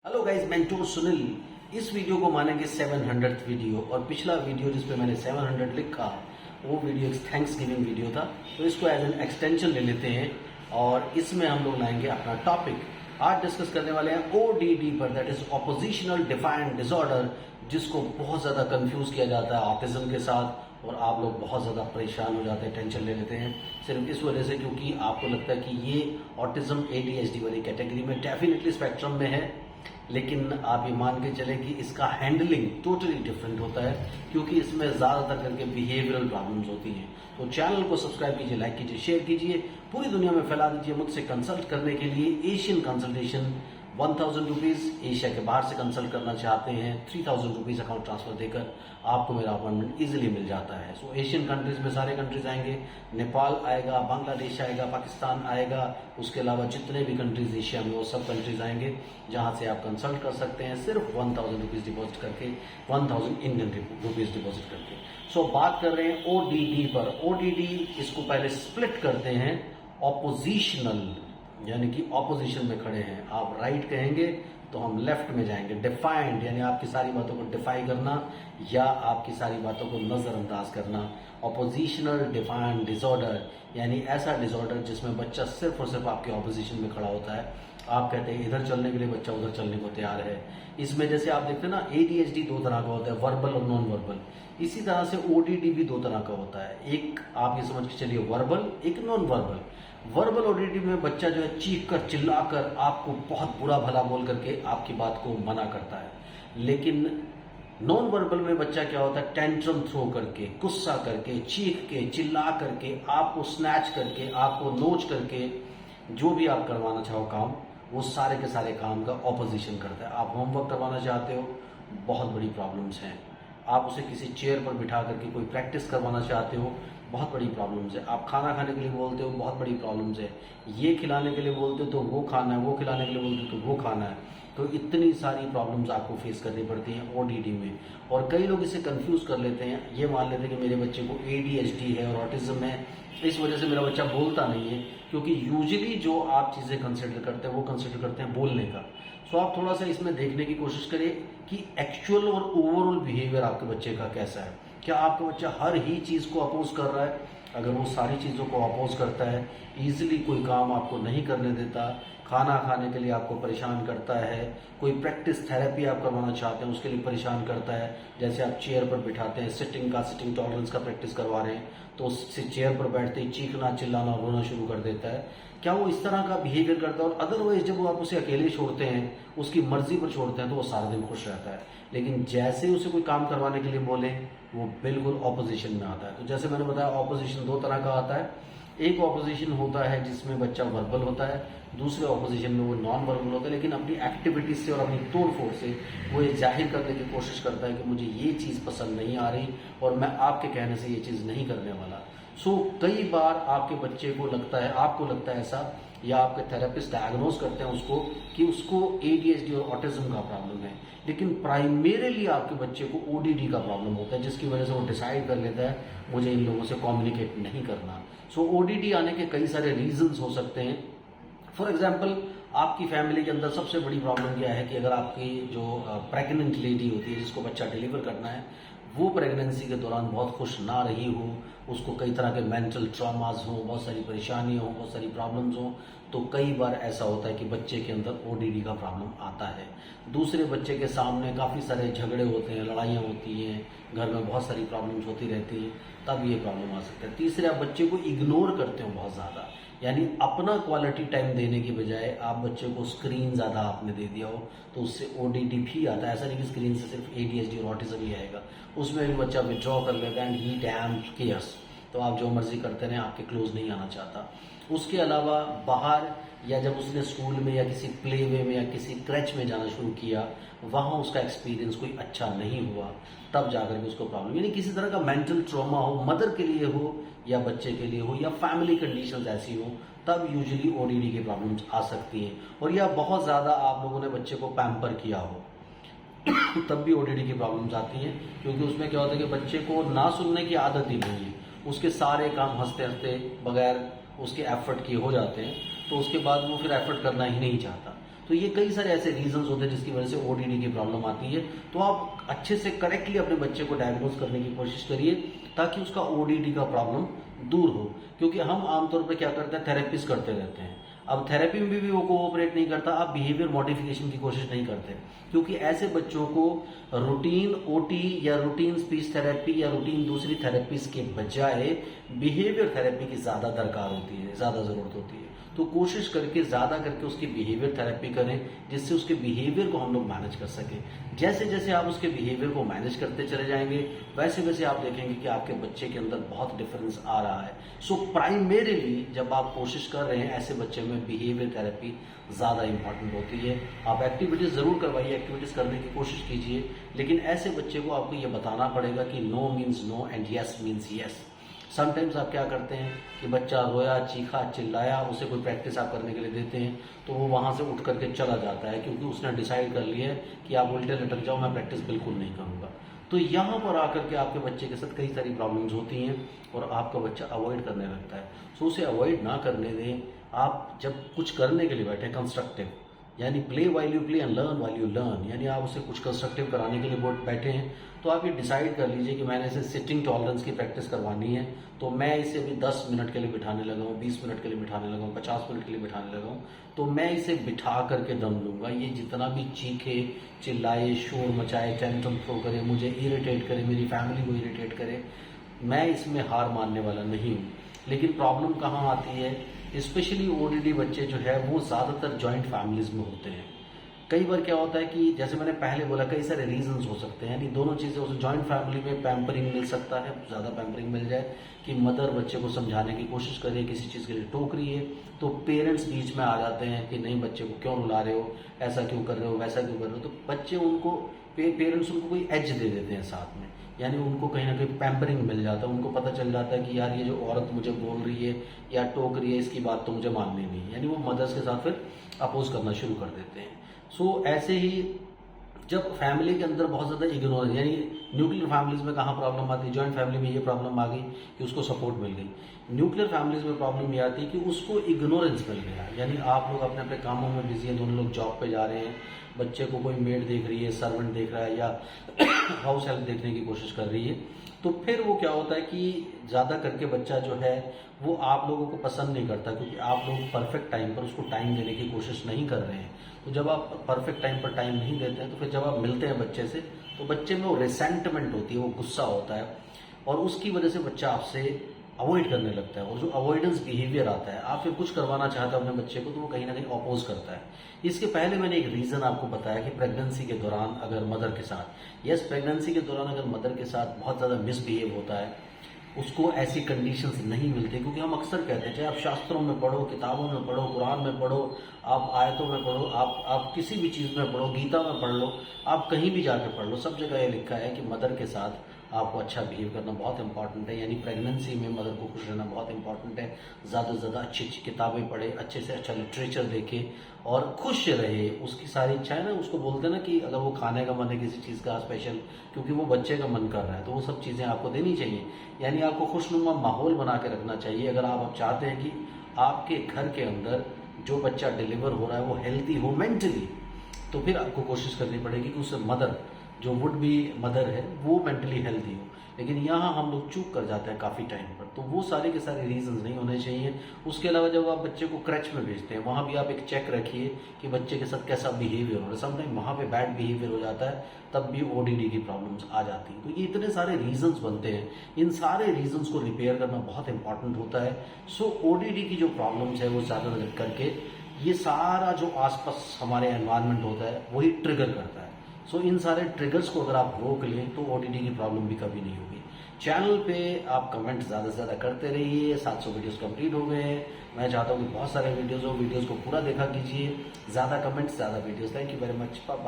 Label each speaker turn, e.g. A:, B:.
A: Hello guys, mentor Sunil. इस video को मानेंगे 700th वीडियो, और पिछला वीडियो जिसपे मैंने 700 लिखा वो वीडियो एक थैंक्स गिविंग वीडियो था, तो इसको एज एन एक्सटेंशन ले लेते हैं और इसमें हम लोग लाएंगे अपना टॉपिक। आज डिस्कस करने वाले हैं ओडीडी पर, that is oppositional defined disorder, जिसको बहुत ज्यादा कंफ्यूज किया जाता है ऑटिज्म के साथ, और आप लोग बहुत ज्यादा परेशान हो जाते हैं, टेंशन ले लेते हैं सिर्फ इस वजह से क्योंकि आपको लगता है कि ये ऑटिज्म एडीएचडी वाली कैटेगरी में डेफिनेटली स्पेक्ट्रम में है, लेकिन आप ये मान के चले कि इसका हैंडलिंग टोटली डिफरेंट होता है क्योंकि इसमें ज्यादातर करके बिहेवियरल प्रॉब्लम्स होती हैं। तो चैनल को सब्सक्राइब कीजिए, लाइक कीजिए, शेयर कीजिए, पूरी दुनिया में फैला दीजिए। मुझसे कंसल्ट करने के लिए एशियन कंसल्टेशन 1000 रुपीज, एशिया के बाहर से कंसल्ट करना चाहते हैं 3000 रुपीज अकाउंट ट्रांसफर देकर आपको मेरा अपॉइंटमेंट इजीली मिल जाता है। सो एशियन कंट्रीज में सारे कंट्रीज आएंगे, नेपाल आएगा, बांग्लादेश आएगा, पाकिस्तान आएगा, उसके अलावा जितने भी कंट्रीज एशिया में वो सब कंट्रीज आएंगे जहां से आप कंसल्ट कर सकते हैं सिर्फ 1000 रुपीज डिपॉजिट करके, 1000 इंडियन रुपीज डिपॉजिट करके। सो बात कर रहे हैं ओडीडी पर। ओडीडी इसको पहले स्प्लिट करते हैं ऑपोजिशनल, यानी कि ऑपोजिशन में खड़े हैं। आप राइट कहेंगे तो हम लेफ्ट में जाएंगे। डिफाइंड यानी आपकी सारी बातों को डिफाई करना या आपकी सारी बातों को नजरअंदाज करना। ऑपोजिशनल डिफाइंड डिसऑर्डर यानी ऐसा डिसऑर्डर जिसमें बच्चा सिर्फ और सिर्फ आपके ऑपोजिशन में खड़ा होता है। आप कहते हैं इधर चलने के लिए, बच्चा उधर चलने को तैयार है। इसमें जैसे आप देखते हैं ना, एडीएचडी दो तरह का होता है, वर्बल और नॉन वर्बल। इसी तरह से ओडीडी भी दो तरह का होता है, एक आप ये समझ के चलिए वर्बल, एक नॉन वर्बल। वर्बल ओडीडी में बच्चा जो है चीख कर चिल्लाकर आपको बहुत बुरा भला बोल करके आपकी बात को मना करता है, लेकिन नॉन वर्बल में बच्चा क्या होता है, टेंट्रम थ्रो करके, गुस्सा करके, चीख के, चिल्ला करके, आपको स्नैच करके, आपको नोच करके, जो भी आप करवाना चाहो काम, वो सारे के सारे काम का ऑपोजिशन करता है। आप होमवर्क करवाना चाहते हो, बहुत बड़ी प्रॉब्लम्स हैं। आप उसे किसी चेयर पर बिठा करके कोई प्रैक्टिस करवाना चाहते हो, बहुत बड़ी प्रॉब्लम्स है। आप खाना खाने के लिए बोलते हो, बहुत बड़ी प्रॉब्लम्स है। ये खिलाने के लिए बोलते हो तो वो खाना है, वो खिलाने के लिए बोलते हो तो वो खाना है। तो इतनी सारी प्रॉब्लम्स आपको फेस करनी पड़ती हैं ओडीडी में, और कई लोग इसे कंफ्यूज कर लेते हैं। ये मान लेते हैं कि मेरे बच्चे को एडीएचडी है और ऑटिज्म है, इस वजह से मेरा बच्चा बोलता नहीं है, क्योंकि यूजुअली जो आप चीजें कंसिडर करते हैं वो कंसिडर करते हैं बोलने का। सो आप थोड़ा सा इसमें देखने की कोशिश करें कि एक्चुअल और ओवरऑल बिहेवियर आपके बच्चे का कैसा है। क्या आपका बच्चा हर ही चीज को अपोज कर रहा है? अगर वो सारी चीजों को अपोज करता है, इजीली कोई काम आपको नहीं करने देता, खाना खाने के लिए आपको परेशान करता है, कोई प्रैक्टिस थेरेपी आप करवाना चाहते हैं उसके लिए परेशान करता है, जैसे आप चेयर पर बिठाते हैं, सिटिंग टॉलरेंस का प्रैक्टिस करवा रहे हैं, तो उससे चेयर पर बैठते ही चीखना चिल्लाना रोना शुरू कर देता है, क्या वो इस तरह का बिहेवियर करता है? और अदरवाइज जब वो आप उसे अकेले छोड़ते हैं, उसकी मर्जी पर छोड़ते हैं, तो वो सारा दिन खुश रहता है। लेकिन जैसे ही उसे कोई काम करवाने के लिए बोले, वो बिल्कुल ऑपोजिशन में आता है। तो जैसे मैंने बताया, ऑपोजिशन दो तरह का आता है। एक ऑपोजिशन होता है जिसमें बच्चा वर्बल होता है, दूसरे ऑपोजिशन में वो नॉन वर्बल होता है, लेकिन अपनी एक्टिविटीज से और अपनी तोड़ फोड़ से वो ये जाहिर करने की कोशिश करता है कि मुझे ये चीज पसंद नहीं आ रही और मैं आपके कहने से ये चीज नहीं करने वाला। सो कई बार आपके बच्चे को लगता है, आपको लगता है ऐसा, या आपके थेरेपिस्ट डायग्नोज करते हैं उसको कि उसको एडीएचडी और ऑटिज्म का प्रॉब्लम है, लेकिन प्राइमरीली आपके बच्चे को ओडीडी का प्रॉब्लम होता है, जिसकी वजह से वो डिसाइड कर लेता है मुझे इन लोगों से कम्युनिकेट नहीं करना। सो ओडीडी आने के कई सारे रीजंस हो सकते हैं। फॉर एग्जाम्पल, आपकी फैमिली के अंदर सबसे बड़ी प्रॉब्लम क्या है कि अगर आपकी जो प्रेग्नेंट लेडी होती है जिसको बच्चा डिलीवर करना है, वो प्रेगनेंसी के दौरान बहुत खुश ना रही हो, उसको कई तरह के मेंटल ट्रॉमास हो, बहुत सारी परेशानियां हो, बहुत सारी प्रॉब्लम्स हो, तो कई बार ऐसा होता है कि बच्चे के अंदर ओडीडी का प्रॉब्लम आता है। दूसरे बच्चे के सामने काफी सारे झगड़े होते हैं, लड़ाइयां होती हैं, घर में बहुत सारी प्रॉब्लम्स होती रहती हैं, तब ये प्रॉब्लम आ सकता है। तीसरे, आप बच्चे को इग्नोर करते हो बहुत ज्यादा, यानी अपना क्वालिटी टाइम देने की बजाय आप बच्चे को स्क्रीन ज्यादा आपने दे दिया हो, तो उससे ओडीडी भी आता है। ऐसा नहीं कि स्क्रीन से सिर्फ एडीएचडी और ऑटिज्म ही आएगा, उसमें भी बच्चा विड्रॉ कर लेता है एंड ही डैम केयर्स, तो आप जो मर्जी करते रहे, आपके क्लोज नहीं आना चाहता। उसके अलावा बाहर, या जब उसने स्कूल में या किसी प्ले वे में या किसी क्रैच में जाना शुरू किया, वहां उसका एक्सपीरियंस कोई अच्छा नहीं हुआ, तब जाकर के उसको प्रॉब्लम, यानी किसी तरह का मेंटल ट्रॉमा हो, मदर के लिए हो या बच्चे के लिए हो, या फैमिली कंडीशंस ऐसी हो, तब यूजुअली ओडीडी की प्रॉब्लम्स आ सकती हैं। और या बहुत ज्यादा आप लोगों ने बच्चे को पैम्पर किया हो तब भी ओडीडी की प्रॉब्लम्स आती हैं, क्योंकि उसमें क्या होता है कि बच्चे को ना सुनने की आदत ही नहीं है, उसके सारे काम हंसते हंसते बगैर उसके एफर्ट किए हो जाते हैं, तो उसके बाद वो फिर एफर्ट करना ही नहीं चाहता। तो ये कई सारे ऐसे रीजंस होते हैं जिसकी वजह से ओडीडी की प्रॉब्लम आती है। तो आप अच्छे से करेक्टली अपने बच्चे को डायग्नोज करने की कोशिश करिए ताकि उसका ओडीडी का प्रॉब्लम दूर हो। क्योंकि हम आमतौर पर क्या करते हैं, थेरेपिस्ट करते रहते हैं। अब थेरेपी में भी वो कोऑपरेट नहीं करता, आप बिहेवियर मॉडिफिकेशन की कोशिश नहीं करते, क्योंकि ऐसे बच्चों को रूटीन ओटी या रूटीन स्पीच थेरेपी या रूटीन दूसरी थेरेपीज के बजाय बिहेवियर थेरेपी की ज्यादा दरकार होती है, ज्यादा जरूरत होती है। तो कोशिश करके ज्यादा करके उसकी बिहेवियर थेरेपी करें, जिससे उसके बिहेवियर को हम लोग मैनेज कर सकें। जैसे जैसे आप उसके बिहेवियर को मैनेज करते चले जाएंगे, वैसे वैसे आप देखेंगे कि आपके बच्चे के अंदर बहुत डिफरेंस आ रहा है। सो प्राइमरीली जब आप कोशिश कर रहे हैं, ऐसे बच्चे में बिहेवियर थेरेपी ज्यादा इंपॉर्टेंट होती है। आप एक्टिविटीज जरूर करवाइए, एक्टिविटीज करने की कोशिश कीजिए, लेकिन ऐसे बच्चे को आपको ये बताना पड़ेगा कि no means no and yes means yes. Sometimes आप क्या करते हैं कि बच्चा रोया, चीखा, चिल्लाया, उसे कोई प्रैक्टिस आप करने के लिए देते हैं तो वो वहां से उठ करके चला जाता है, क्योंकि उसने डिसाइड कर लिया है कि आप उल्टे लटक जाओ, मैं प्रैक्टिस बिल्कुल नहीं करूंगा। तो यहाँ पर आकर के आपके बच्चे के साथ कई सारी प्रॉब्लम्स होती हैं और आपका बच्चा अवॉइड करने लगता है। सो उसे अवॉइड ना करने दें। आप जब कुछ करने के लिए बैठे कंस्ट्रक्टिव, यानी play while you play and learn while you learn, यानी आप उसे कुछ कंस्ट्रक्टिव कराने के लिए बैठे हैं, तो आप ये डिसाइड कर लीजिए कि मैंने इसे सिटिंग टॉलरेंस की प्रैक्टिस करवानी है, तो मैं इसे अभी 10 मिनट के लिए बिठाने लगा हूँ, 20 मिनट के लिए बिठाने लगा हूँ, 50 मिनट के लिए बिठाने लगा हूँ, तो मैं इसे बिठा करके दम लूंगा। ये जितना भी चीखे, चिल्लाए, शोर मचाए, टेंट्रम थ्रो करे, मुझे इरिटेट करे, मेरी फैमिली को इरिटेट करे, मैं इसमें हार मानने वाला नहीं हूँ। लेकिन प्रॉब्लम कहाँ आती है, स्पेशली ओडीडी बच्चे जो है वो ज्यादातर जॉइंट फैमिलीज में होते हैं। कई बार क्या होता है कि जैसे मैंने पहले बोला, कई सारे रीजंस हो सकते हैं, यानी दोनों चीजें हो। जॉइंट फैमिली में पैम्परिंग मिल सकता है, ज्यादा पैम्परिंग मिल जाए कि मदर बच्चे को समझाने की कोशिश करे, किसी चीज के लिए टोक रही है, तो पेरेंट्स बीच में आ जाते हैं कि नहीं बच्चे को क्यों रुला रहे हो, ऐसा क्यों कर रहे हो, वैसा क्यों कर रहे हो। तो बच्चे उनको पेरेंट्स उनको कोई एज दे देते हैं साथ में, यानी उनको कहीं ना कहीं पैम्परिंग मिल जाता है। उनको पता चल जाता है कि यार ये जो औरत मुझे बोल रही है या टोक रही है, इसकी बात तो मुझे माननी नहीं, यानी वो मदर्स के साथ फिर अपोज करना शुरू कर देते हैं। सो ऐसे ही जब फैमिली के अंदर बहुत ज्यादा इग्नोरेंस, यानी न्यूक्लियर फैमिलीज में कहाँ प्रॉब्लम आती है, जॉइंट फैमिली में ये प्रॉब्लम आ गई कि उसको सपोर्ट मिल गई। न्यूक्लियर फैमिलीज में प्रॉब्लम ये आती है कि उसको इग्नोरेंस मिल गया, यानी आप लोग अपने अपने कामों में बिजी हैं, दोनों लोग जॉब पे जा रहे हैं, बच्चे को कोई मेड देख रही है, सर्वेंट देख रहा है या हाउस हेल्प देखने की कोशिश कर रही है, तो फिर वो क्या होता है कि ज्यादा करके बच्चा जो है वो आप लोगों को पसंद नहीं करता, क्योंकि आप लोग परफेक्ट टाइम पर उसको टाइम देने की कोशिश नहीं कर रहे हैं। तो जब आप परफेक्ट टाइम पर टाइम नहीं देते हैं, तो फिर जब आप मिलते हैं बच्चे से, तो बच्चे में वो रिसेंटमेंट होती है, वो गुस्सा होता है, और उसकी वजह से बच्चा आपसे अवॉइड करने लगता है। और जो अवॉइडेंस बिहेवियर आता है, आप फिर कुछ करवाना चाहते हो अपने बच्चे को, तो वो कहीं ना कहीं अपोज करता है। इसके पहले मैंने एक रीजन आपको बताया कि प्रेगनेंसी के दौरान अगर मदर के साथ, यस प्रेगनेंसी के दौरान अगर मदर के साथ बहुत ज्यादा मिसबिहेव होता है, उसको ऐसी कंडीशंस नहीं मिलती, क्योंकि हम अक्सर कहते हैं, चाहे आप शास्त्रों में पढ़ो, किताबों में पढ़ो, कुरान में पढ़ो, आप आयतों में पढ़ो, आप किसी भी चीज में पढ़ो, गीता में पढ़ लो, आप कहीं भी जाके पढ़ लो, सब जगह ये लिखा है कि मदर के साथ आपको अच्छा बिहेव करना बहुत इंपॉर्टेंट है। यानी प्रेगनेंसी में मदर को खुश रहना बहुत इंपॉर्टेंट है। ज्यादा से ज्यादा अच्छी अच्छी किताबें पढ़े, अच्छे से अच्छा लिटरेचर देखे और खुश रहे। उसकी सारी इच्छाएं ना, उसको बोलते हैं ना कि अगर वो खाने का मन है किसी चीज का स्पेशल, क्योंकि वो बच्चे का मन कर रहा है, तो वो सब चीजें आपको देनी चाहिए। यानी आपको खुशनुमा माहौल बना के रखना चाहिए। अगर आप चाहते हैं कि आपके घर के अंदर जो बच्चा डिलीवर हो रहा है वो हेल्थी हो मेंटली, तो फिर आपको कोशिश करनी पड़ेगी कि उसे मदर, जो वुड बी मदर है, वो मेंटली हेल्थी हो। लेकिन यहाँ हम लोग चूक कर जाते हैं काफी टाइम पर, तो वो सारे के सारे रीजंस नहीं होने चाहिए। उसके अलावा जब आप बच्चे को क्रच में भेजते हैं, वहां भी आप एक चेक रखिए कि बच्चे के साथ कैसा बिहेवियर हो रहा है। समटाइम वहां पे बैड बिहेवियर हो जाता है, तब भी ओडीडी की प्रॉब्लम्स आ जाती हैं। तो ये इतने सारे रीजंस बनते हैं, इन सारे रीजंस को रिपेयर करना बहुत इंपॉर्टेंट होता है। सो ओडीडी की जो प्रॉब्लम्स है वो ज्यादा करके ये सारा जो आसपास हमारे एनवायरनमेंट होता है वही ट्रिगर करता है। सो इन सारे ट्रिगर्स को अगर आप रोक लें तो ओटीटी की प्रॉब्लम भी कभी नहीं होगी। चैनल पे आप कमेंट ज्यादा से ज्यादा करते रहिए। 700 वीडियोस कंप्लीट हो गए हैं। मैं चाहता हूँ कि बहुत सारे वीडियोस हो, वीडियोस को पूरा देखा कीजिए। ज्यादा कमेंट्स, ज्यादा videos. Thank you very much. Bye bye.